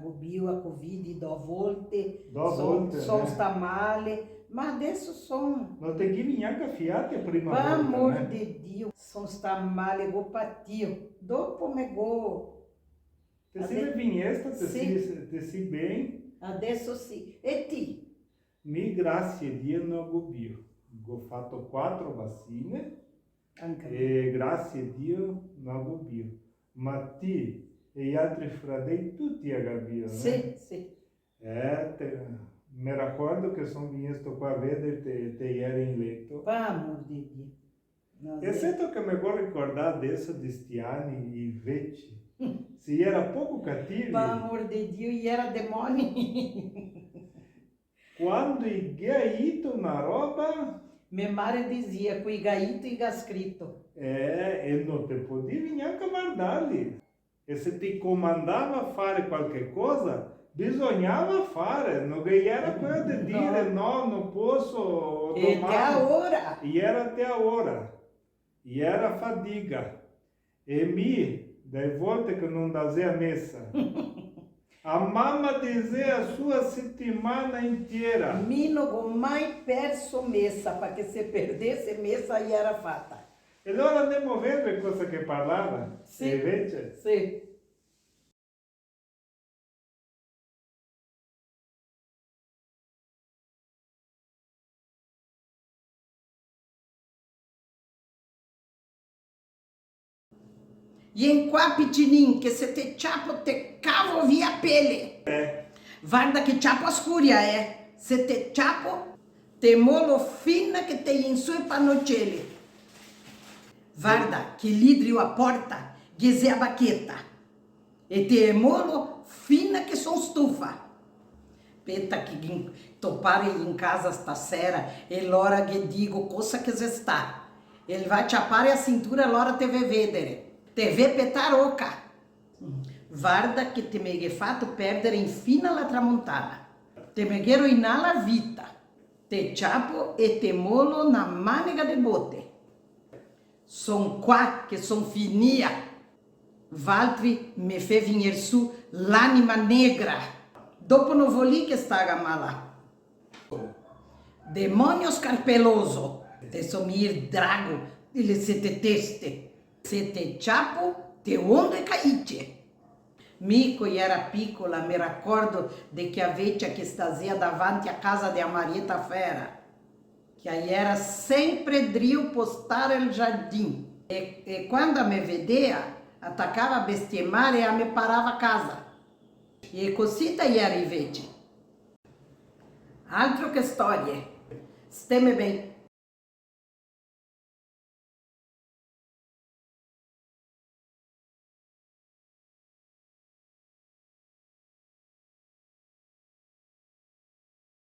Gubbio a Covid 2 volte, Né? Sono sta male, ma adesso sono... Non ti chiedi neanche fiate prima Per volta, amor né? di Dio, sono sta male, go patio. Dopo me go... Te si vinhesta, Sì. te si bem, Adesso sì. E ti? mi grazie a Dio non gubbio. Ho fatto 4 vaccine Anche me. e grazie a Dio non gubbio. Ma ti e gli altri fratelli tutti a Gabbio, Sì, sì. Mi ricordo che sono venuto qua a vedere te ieri in letto. Per amor di Dio. No, E sento che mi vuoi ricordare adesso di sti anni invece. Se era poco cattivi. Per amor di Dio, era demoni. Quando i gaito una roba... Mia madre dizia, qui gaito e gascrito. E non ti potevi neanche guardarli. E se ti comandava a fare qualche cosa, bisognava fare. Non era quello di dire no, non posso E domani. até ora. E era até a ora. E era fadiga. E dalle volte che non dazia a messa, a mamma dizia a sua settimana inteira. Mi non ho mai perso messa, perché se perdesse messa era fatta. E allora andiamo a vedere cosa che parlava. Sì. E invece... Sì. E qua piccininho, che se te ciapo te cavo via pele. Guarda che ciapo scuria Se te ciapo, te molo fina che te in sui pannoceli. Guarda che lidrio a porta, che a baqueta. E te molo fina che son stufa. Peta che topare in casa stasera e l'ora che dico cosa che se sta. Ele vai ciapare a cintura l'ora te ve vedere. Te ve petaroca. Guarda che te mi hai fatto perdere infine la tramontana. Te mi hai rovinare la vita. Te ciapo e te molo na manica de botte. Son qua che son finia. Valtri mi fe venire su l'anima negra. Dopo non voli che staga mala. Demonio scarpeloso. Te somir drago. Dile sete teste. Se te ciapo, te onde caice. Mico era piccola, mi ricordo di che a vecchia che stazia davanti a casa di Marietta Fera, che era sempre drio postare il jardim. E quando me vedea, attaccava a bestemare e me parava a casa. E così era invece. Altro che storie. Stemme bem.